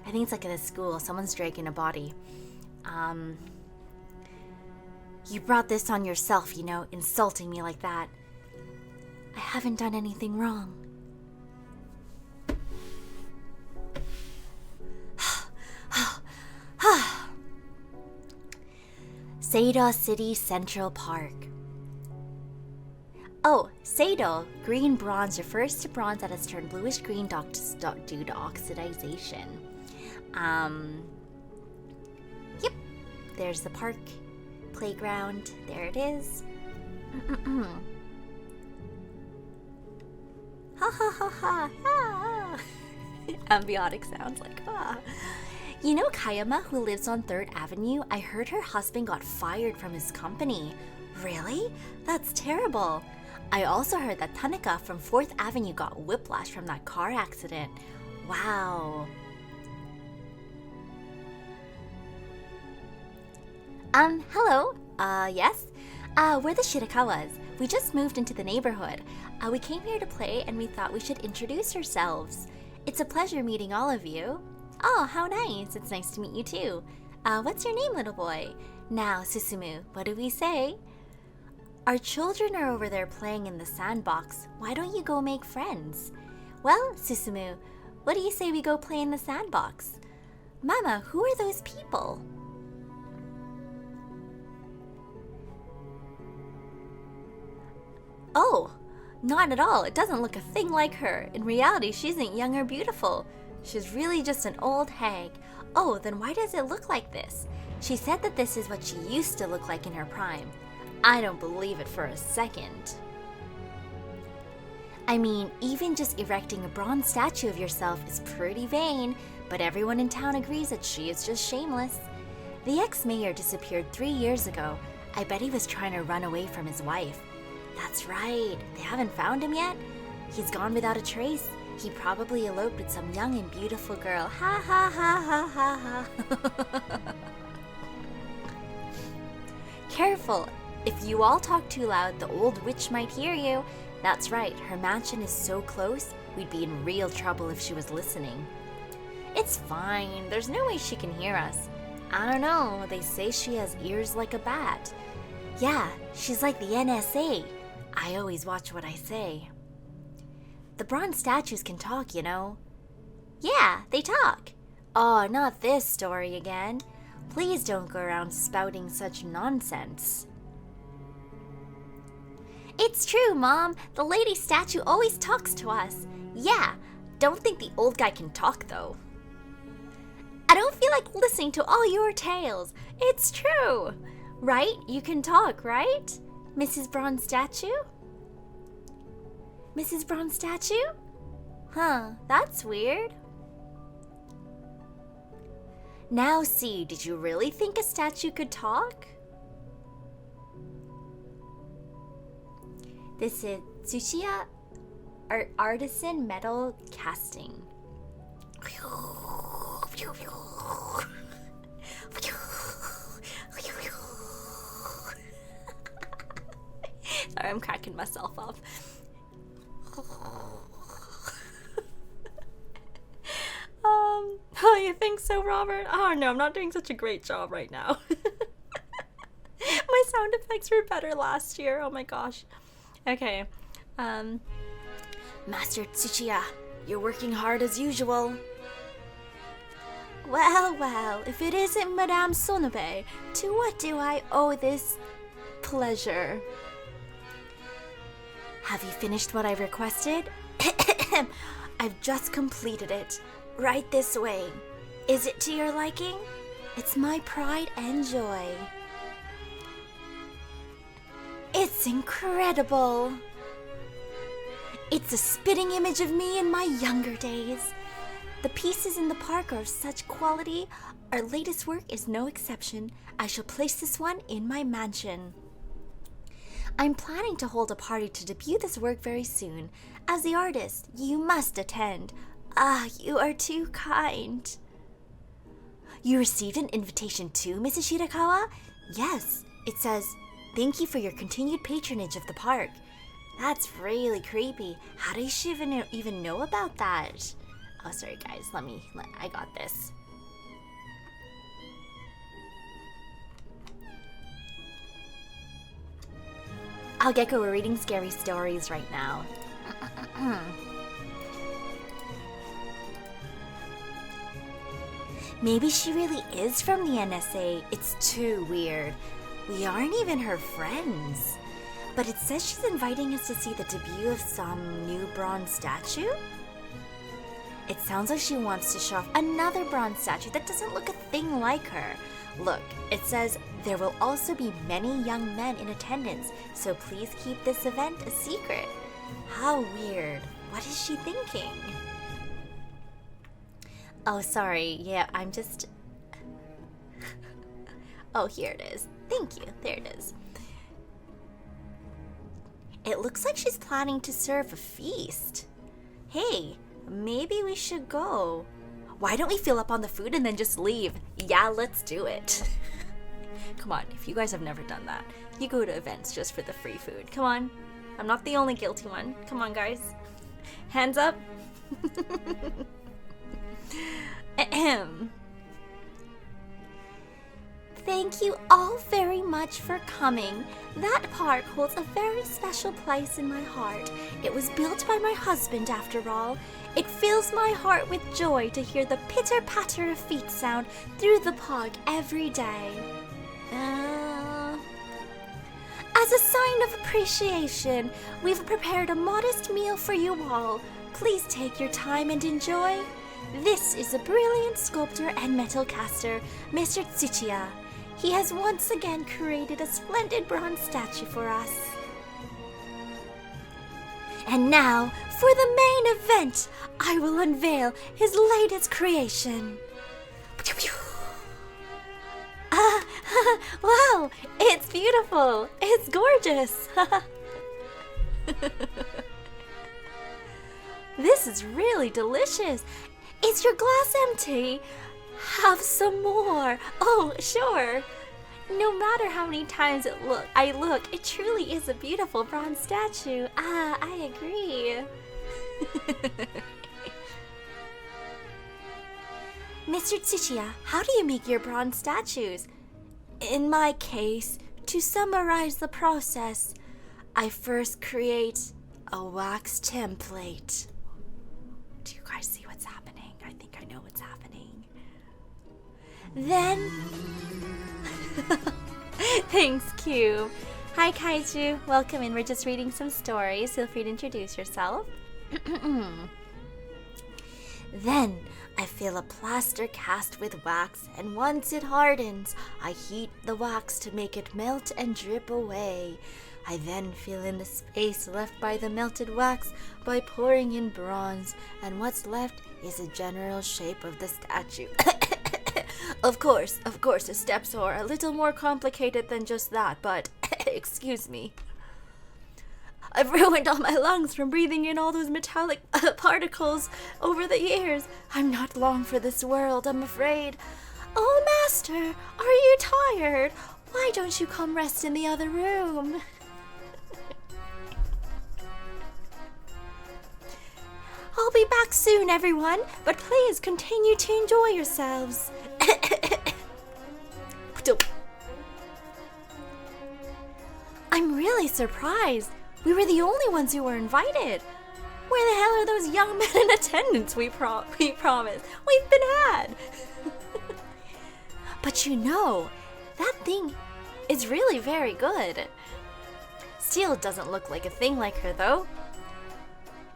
I think it's like at a school. Someone's dragging a body. You brought this on yourself, you know, insulting me like that. I haven't done anything wrong. Sado City Central Park. Oh, Sado, green bronze, refers to bronze that has turned bluish green due to oxidization. Yep, there's the park, playground, there it is. Ha ha ha ha ha. Ambiotic sounds like ah. You know Kayama, who lives on 3rd Avenue? I heard her husband got fired from his company. Really? That's terrible. I also heard that Tanaka from 4th Avenue got whiplash from that car accident. Wow. Hello? Yes? We're the Shirakawas. We just moved into the neighborhood. We came here to play and we thought we should introduce ourselves. It's a pleasure meeting all of you. Oh, how nice. It's nice to meet you too. What's your name, little boy? Now, Susumu, what do we say? Our children are over there playing in the sandbox. Why don't you go make friends? Well, Susumu, what do you say we go play in the sandbox? Mama, who are those people? Oh, not at all. It doesn't look a thing like her. In reality, she isn't young or beautiful. She's really just an old hag. Oh, then why does it look like this? She said that this is what she used to look like in her prime. I don't believe it for a second. I mean, even just erecting a bronze statue of yourself is pretty vain, but everyone in town agrees that she is just shameless. The ex-mayor disappeared 3 years ago. I bet he was trying to run away from his wife. That's right, they haven't found him yet. He's gone without a trace. He probably eloped with some young and beautiful girl. Ha ha ha ha ha ha. Careful! If you all talk too loud, the old witch might hear you. That's right, her mansion is so close, we'd be in real trouble if she was listening. It's fine, there's no way she can hear us. I don't know, they say she has ears like a bat. Yeah, she's like the NSA. I always watch what I say. The bronze statues can talk, you know. Yeah, they talk. Oh, not this story again. Please don't go around spouting such nonsense. It's true, Mom. The lady statue always talks to us. Yeah, don't think the old guy can talk, though. I don't feel like listening to all your tales. It's true. Right? You can talk, right? Mrs. Bronze Statue? Mrs. Bronze Statue? Huh, that's weird. Now see, did you really think a statue could talk? This is Tsuchiya Artisan Metal Casting. Sorry, I'm cracking myself up. Oh, you think so, Robert? Oh no, I'm not doing such a great job right now. My sound effects were better last year. Oh my gosh. Okay. Master Tsuchiya, you're working hard as usual. Well, if it isn't Madame Sonobe, to what do I owe this pleasure? Have you finished what I requested? I've just completed it. Right this way. Is it to your liking? It's my pride and joy. It's incredible. It's a spitting image of me in my younger days. The pieces in the park are of such quality. Our latest work is no exception. I shall place this one in my mansion. I'm planning to hold a party to debut this work very soon. As the artist, you must attend. Ah, you are too kind. You received an invitation too, Mrs. Shirakawa? Yes, it says, thank you for your continued patronage of the park. That's really creepy. How does she even know about that? Oh, sorry guys, I got this. Oh, Gecko, we're reading scary stories right now. Maybe she really is from the NSA. It's too weird. We aren't even her friends. But it says she's inviting us to see the debut of some new bronze statue? It sounds like she wants to show off another bronze statue that doesn't look a thing like her. Look, it says there will also be many young men in attendance, so please keep this event a secret. How weird. What is she thinking? Oh, sorry. Yeah, I'm just... Oh, here it is. Thank you. There it is. It looks like she's planning to serve a feast. Hey, maybe we should go. Why don't we fill up on the food and then just leave? Yeah, let's do it. Come on, if you guys have never done that, you go to events just for the free food. Come on. I'm not the only guilty one. Come on, guys. Hands up. Ahem. Thank you all very much for coming. That park holds a very special place in my heart. It was built by my husband, after all. It fills my heart with joy to hear the pitter-patter of feet sound through the park every day. As a sign of appreciation, we've prepared a modest meal for you all. Please take your time and enjoy. This is a brilliant sculptor and metal caster, Mr. Ch.3. He has once again created a splendid bronze statue for us. And now, for the main event, I will unveil his latest creation. Wow, it's beautiful. It's gorgeous. This is really delicious. Is your glass empty? Have some more. Oh, sure. No matter how many times I look, it truly is a beautiful bronze statue. I agree. Mr. Ch.3, how do you make your bronze statues? In my case, to summarize the process, I first create a wax template. Do you guys see what's happening? I think I know what's happening. Then... Thanks, Cube. Hi, Kaiju. Welcome in. We're just reading some stories. Feel free to introduce yourself. Then, I fill a plaster cast with wax, and once it hardens, I heat the wax to make it melt and drip away. I then fill in the space left by the melted wax by pouring in bronze, and what's left is a general shape of the statue. Of course, the steps are a little more complicated than just that, but excuse me. I've ruined all my lungs from breathing in all those metallic particles over the years. I'm not long for this world, I'm afraid. Oh, Master, are you tired? Why don't you come rest in the other room? I'll be back soon, everyone, but please continue to enjoy yourselves. I'm really surprised. We were the only ones who were invited. Where the hell are those young men in attendance we promised? We've been had. But you know, that thing is really very good. Still doesn't look like a thing like her, though.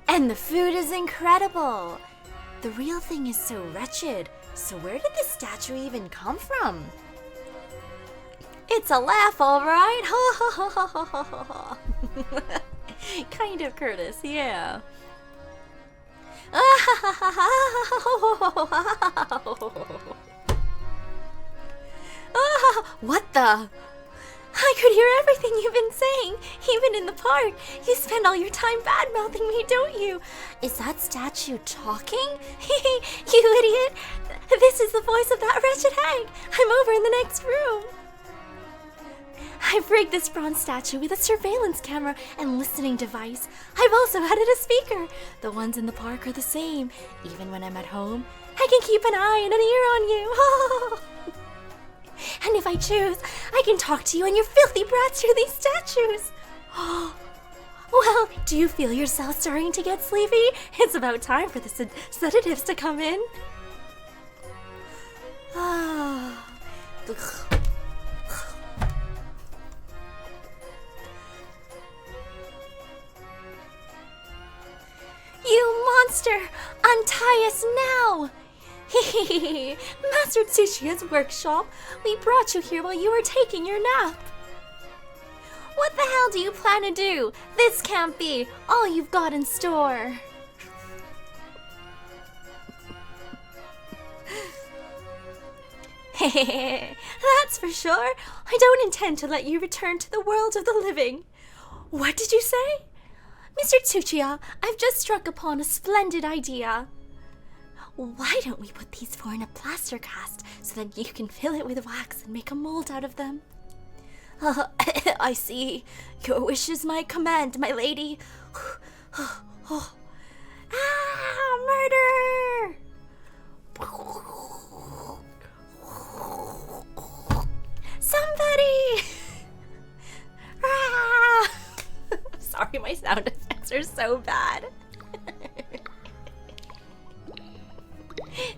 And the food is incredible. The real thing is so wretched. So where did this statue even come from? It's a laugh, all right. Ha ha ha ha ha ha ha. Kind of, Curtis, yeah. What the? I could hear everything you've been saying, even in the park. You spend all your time bad-mouthing me, don't you? Is that statue talking? You idiot! This is the voice of that wretched hag. I'm over in the next room. I've rigged this bronze statue with a surveillance camera and listening device. I've also added a speaker. The ones in the park are the same. Even when I'm at home, I can keep an eye and an ear on you. And if I choose, I can talk to you and your filthy brats through these statues. Well, do you feel yourself starting to get sleepy? It's about time for the sedatives to come in. You monster! Untie us now! Hehehe, Master Tsuchiya's workshop. We brought you here while you were taking your nap. What the hell do you plan to do? This can't be all you've got in store. Hehehe, that's for sure. I don't intend to let you return to the world of the living. What did you say? Mr. Tsuchiya, I've just struck upon a splendid idea. Why don't we put these four in a plaster cast so that you can fill it with wax and make a mold out of them? I see. Your wish is my command, my lady. Murder! Somebody! Sorry, my sound effects are so bad.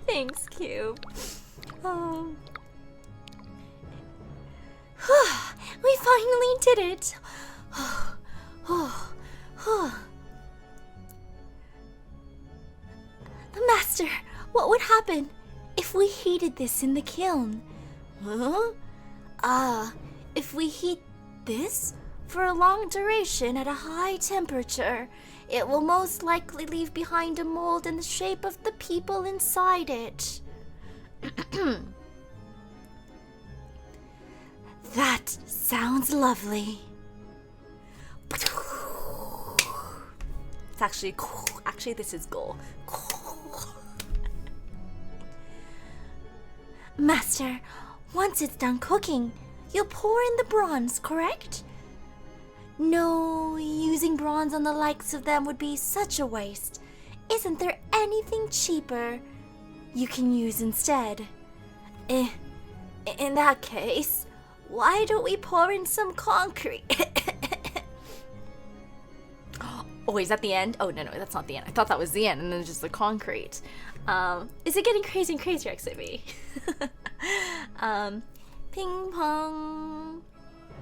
Thanks, Cube. We finally did it. Master, what would happen if we heated this in the kiln? If we heat this for a long duration at a high temperature, it will most likely leave behind a mold in the shape of the people inside it. That sounds lovely. It's actually this is goal. Master, once it's done cooking, you'll pour in the bronze, correct? No, using bronze on the likes of them would be such a waste. Isn't there anything cheaper you can use instead? In that case, why don't we pour in some concrete? Oh, is that the end? Oh, no, that's not the end. I thought that was the end, and then just the concrete. Is it getting crazy and crazier, XIV? Ping pong.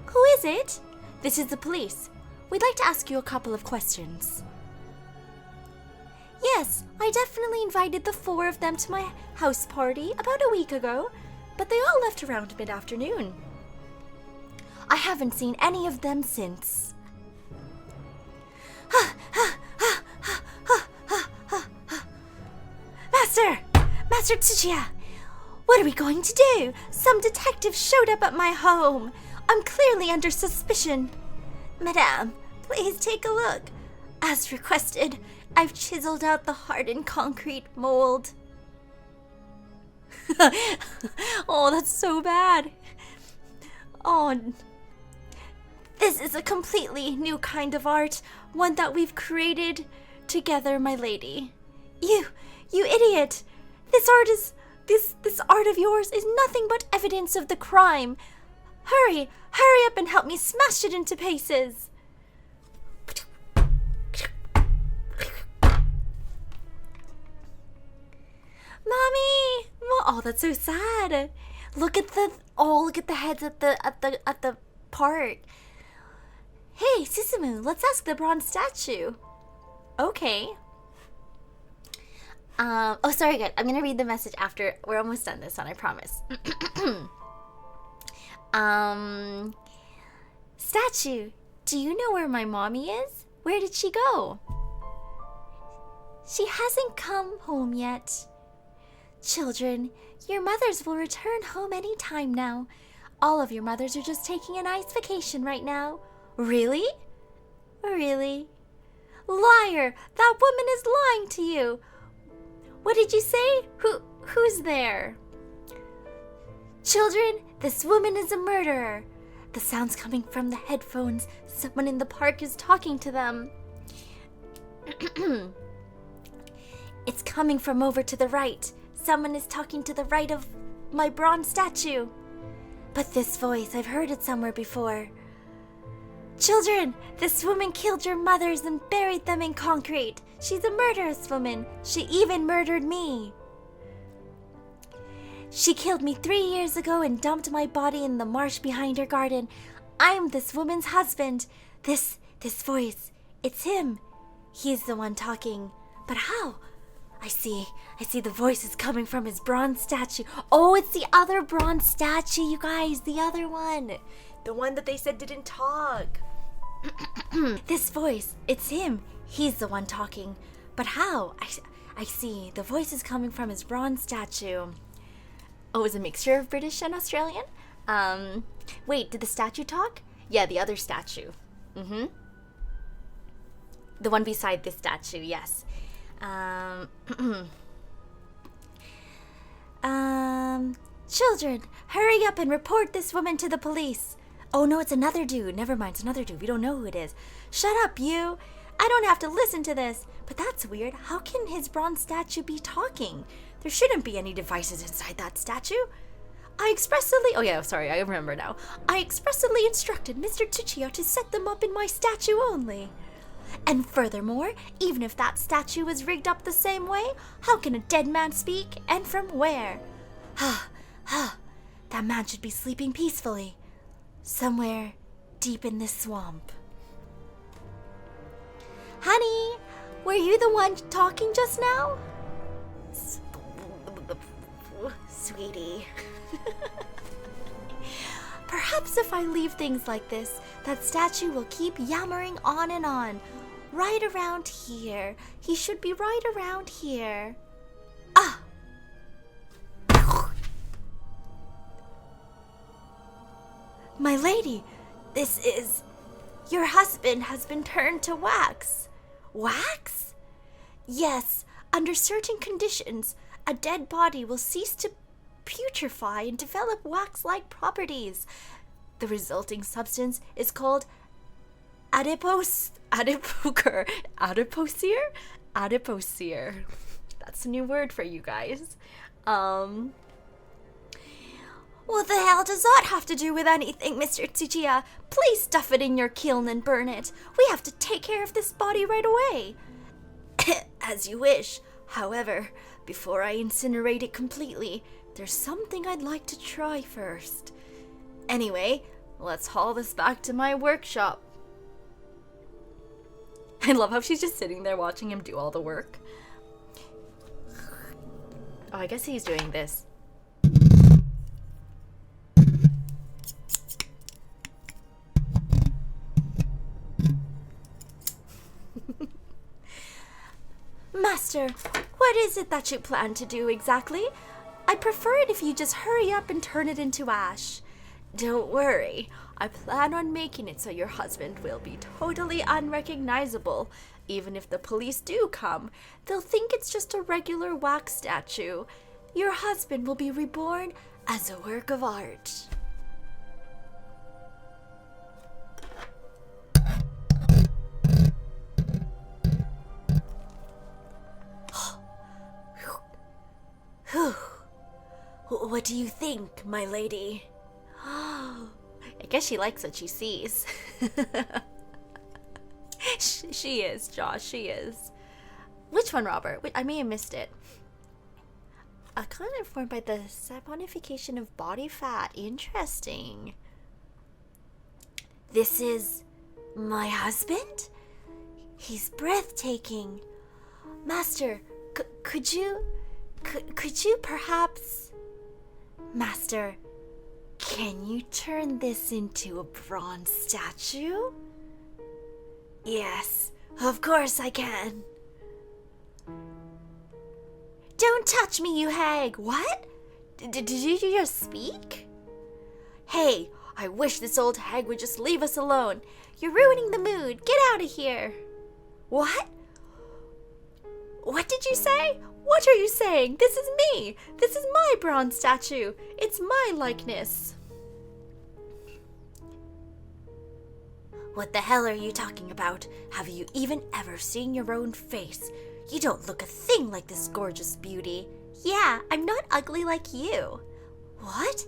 Who is it? This is the police. We'd like to ask you a couple of questions. Yes, I definitely invited the four of them to my house party about a week ago, but they all left around mid-afternoon. I haven't seen any of them since. Master Tsuchiya, what are we going to do? Some detective showed up at my home. I'm clearly under suspicion. Madame, please take a look. As requested, I've chiseled out the hardened concrete mold. Oh, that's so bad. Oh, this is a completely new kind of art, one that we've created together, my lady. You idiot! This art of yours is nothing but evidence of the crime. Hurry up and help me smash it into pieces. Mommy! Oh, that's so sad. Look at the heads at the park. Hey, Susumu, let's ask the bronze statue. Okay. Oh, sorry, guys. I'm gonna read the message after. We're almost done this one, I promise. Statue, do you know where my mommy is? Where did she go? She hasn't come home yet. Children, your mothers will return home any time now. All of your mothers are just taking a nice vacation right now. Really? Really? Liar! That woman is lying to you. What did you say? Who's there? Children, this woman is a murderer. The sound's coming from the headphones. Someone in the park is talking to them. It's coming from over to the right. Someone is talking to the right of my bronze statue. But this voice, I've heard it somewhere before. Children, this woman killed your mothers and buried them in concrete. She's a murderous woman. She even murdered me. She killed me 3 years ago and dumped my body in the marsh behind her garden. I'm this woman's husband. This voice, it's him. He's the one talking. But how? I see the voice is coming from his bronze statue. Oh, it's the other bronze statue, you guys. The other one. The one that they said didn't talk. This voice, it's him. He's the one talking. But how? I see. The voice is coming from his bronze statue. Oh, it's a mixture of British and Australian? Wait, did the statue talk? Yeah, the other statue. The one beside this statue, yes. Children, hurry up and report this woman to the police. Oh no, it's another dude. Never mind, it's another dude. We don't know who it is. Shut up, you. I don't have to listen to this. But that's weird. How can his bronze statue be talking? There shouldn't be any devices inside that statue. I remember now. I expressly instructed Mr. Tsuchiya to set them up in my statue only. And furthermore, even if that statue was rigged up the same way, how can a dead man speak, and from where? That man should be sleeping peacefully. Somewhere deep in this swamp. Honey, were you the one talking just now? Sweetie. Perhaps if I leave things like this, that statue will keep yammering on and on. Right around here. He should be right around here. Ah! My lady, this is... Your husband has been turned to wax. Wax? Yes, under certain conditions, a dead body will cease to putrefy and develop wax-like properties. The resulting substance is called adipocere. That's a new word for you guys. What the hell does that have to do with anything, Mr. Tsuchiya? Please stuff it in your kiln and burn it. We have to take care of this body right away. As you wish. However, before I incinerate it completely, there's something I'd like to try first. Anyway, let's haul this back to my workshop. I love how she's just sitting there watching him do all the work. Oh, I guess he's doing this. Master, what is it that you plan to do exactly? I'd prefer it if you just hurry up and turn it into ash. Don't worry, I plan on making it so your husband will be totally unrecognizable. Even if the police do come, they'll think it's just a regular wax statue. Your husband will be reborn as a work of art. What do you think, my lady? I guess she likes what she sees. She is, Josh, she is. Which one, Robert? I may have missed it. Kind of formed by the saponification of body fat. Interesting. This is my husband? He's breathtaking. Master, could you perhaps... Master, can you turn this into a bronze statue? Yes, of course I can. Don't touch me, you hag! What? Did you just speak? Hey, I wish this old hag would just leave us alone. You're ruining the mood. Get out of here. What? What did you say? What are you saying? This is me. This is my bronze statue. It's my likeness. What the hell are you talking about? Have you even ever seen your own face? You don't look a thing like this gorgeous beauty. Yeah, I'm not ugly like you. What?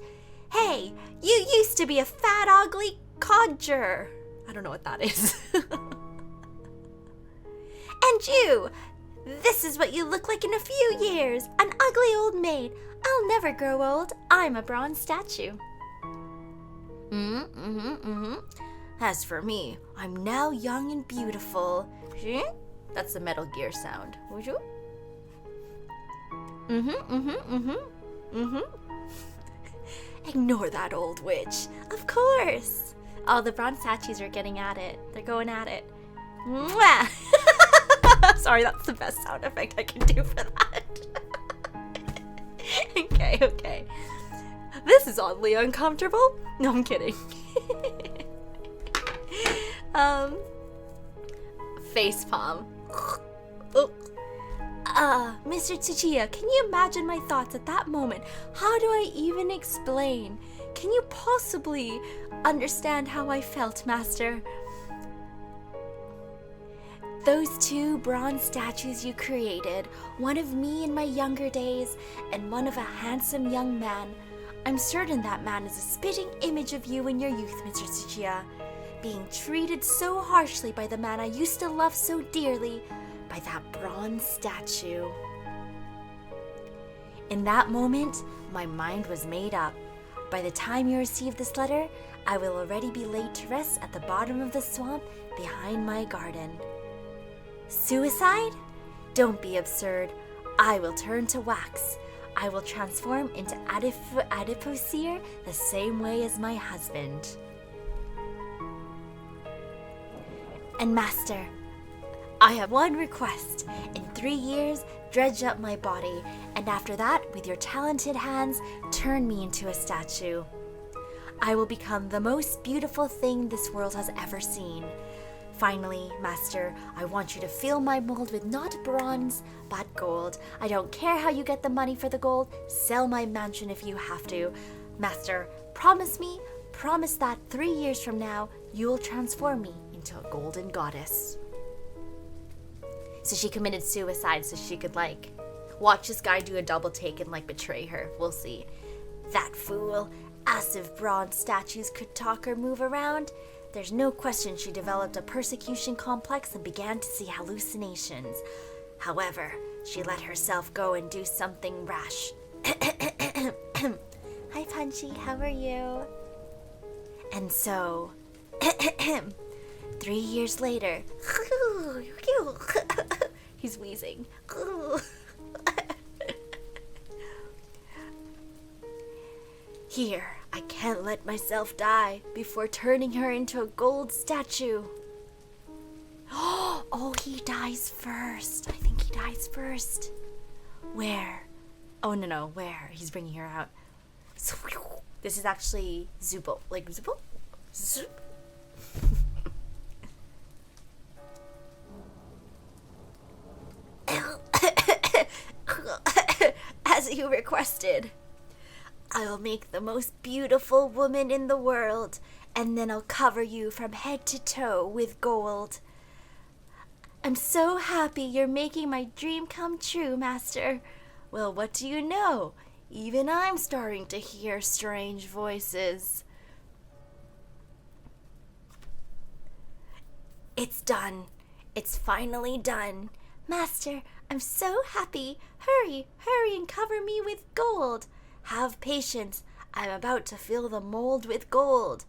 Hey, you used to be a fat, ugly codger. I don't know what that is. And you! This is what you look like in a few years. An ugly old maid. I'll never grow old. I'm a bronze statue. As for me, I'm now young and beautiful. That's the Metal Gear sound. Would you? Ignore that old witch. Of course. Oh, the bronze statues are getting at it. They're going at it. Mwah! Sorry, that's the best sound effect I can do for that. Okay. This is oddly uncomfortable. No, I'm kidding. Facepalm. Mr. Tsuchiya, can you imagine my thoughts at that moment? How do I even explain? Can you possibly understand how I felt, Master? Those two bronze statues you created, one of me in my younger days and one of a handsome young man. I'm certain that man is a spitting image of you in your youth, Mr. Tsuchiya, being treated so harshly by the man I used to love so dearly, by that bronze statue. In that moment, my mind was made up. By the time you receive this letter, I will already be laid to rest at the bottom of the swamp behind my garden. Suicide? Don't be absurd. I will turn to wax. I will transform into adipocere the same way as my husband. And Master, I have one request. In 3 years, dredge up my body, and after that, with your talented hands, turn me into a statue. I will become the most beautiful thing this world has ever seen. Finally, Master, I want you to fill my mold with not bronze, but gold. I don't care how you get the money for the gold. Sell my mansion if you have to. Master, promise that 3 years from now, you'll transform me into a golden goddess. So she committed suicide so she could, watch this guy do a double take and, betray her. We'll see. That fool. As if bronze statues could talk or move around. There's no question she developed a persecution complex and began to see hallucinations. However, she let herself go and do something rash. Hi, Punchy. How are you? And so, 3 years later, he's wheezing. Here, I can't let myself die before turning her into a gold statue. Oh, he dies first. I think he dies first. Where? Oh, no, where? He's bringing her out. This is actually Zubo. Zubo? Zup. As you requested. I'll make the most beautiful woman in the world, and then I'll cover you from head to toe with gold. I'm so happy you're making my dream come true, Master. Well, what do you know? Even I'm starting to hear strange voices. It's done. It's finally done. Master, I'm so happy. Hurry and cover me with gold. Have patience. I'm about to fill the mold with gold.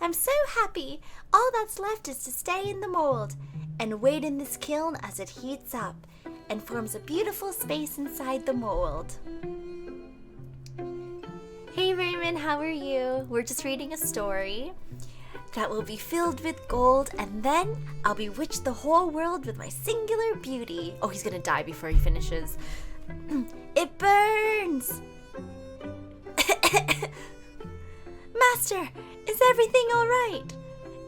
I'm so happy. All that's left is to stay in the mold and wait in this kiln as it heats up and forms a beautiful space inside the mold. Hey Raymond, how are you? We're just reading a story that will be filled with gold, and then I'll bewitch the whole world with my singular beauty. Oh, he's gonna die before he finishes. It burns! Master, is everything all right?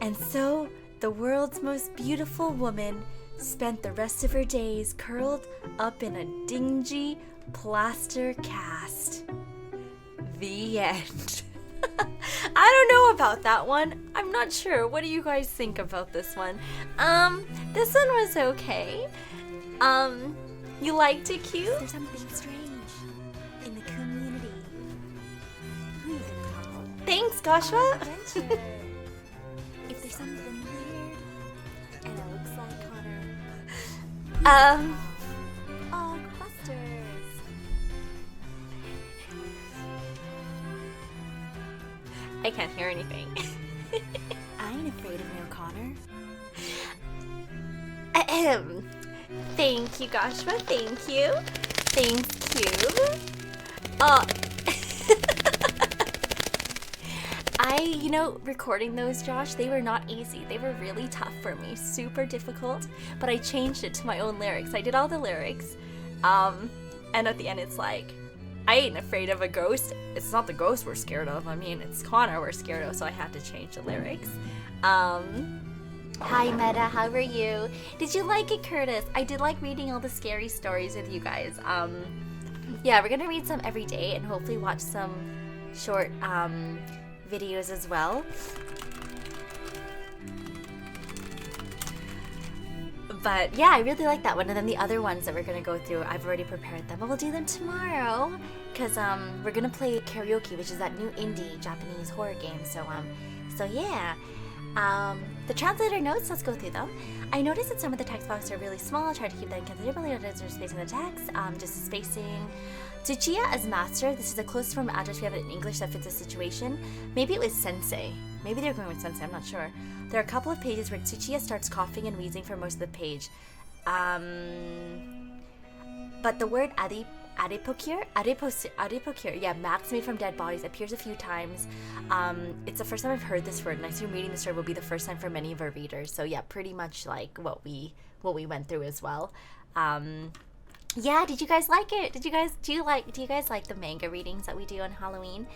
And so, the world's most beautiful woman spent the rest of her days curled up in a dingy plaster cast. The end. I don't know about that one. I'm not sure. What do you guys think about this one? This one was okay. You liked it, Q? There's something strange in the community. Who you gonna call? Thanks, Joshua. Adventure. If there's something weird, and it looks like Connor. Awkbusters. I can't hear anything. I ain't afraid of no Connor. Ahem. Thank you, Joshua. Thank you. Thank you. Recording those, Josh, they were not easy. They were really tough for me. Super difficult. But I changed it to my own lyrics. I did all the lyrics. And at the end, it's like, I ain't afraid of a ghost. It's not the ghost we're scared of. I mean, it's Connor we're scared of, so I had to change the lyrics. Hi, Meta. How are you? Did you like it, Curtis? I did like reading all the scary stories with you guys. Yeah, we're gonna read some every day and hopefully watch some short videos as well. But yeah, I really like that one. And then the other ones that we're gonna go through, I've already prepared them, but we'll do them tomorrow because we're gonna play karaoke, which is that new indie Japanese horror game. So yeah. The translator notes, let's go through them. I noticed that some of the text boxes are really small. I tried to keep them considerably under space in the text. Just spacing. Tsuchiya as master. This is the closest form of address we have in English that fits the situation. Maybe it was sensei. Maybe they're going with sensei, I'm not sure. There are a couple of pages where Tsuchiya starts coughing and wheezing for most of the page. But the word adipocure, yeah, Max made from dead bodies, appears a few times. It's the first time I've heard this word, and I assume reading this story will be the first time for many of our readers. So yeah, pretty much like what we went through as well. Yeah, did you guys like it? Do you guys like the manga readings that we do on Halloween?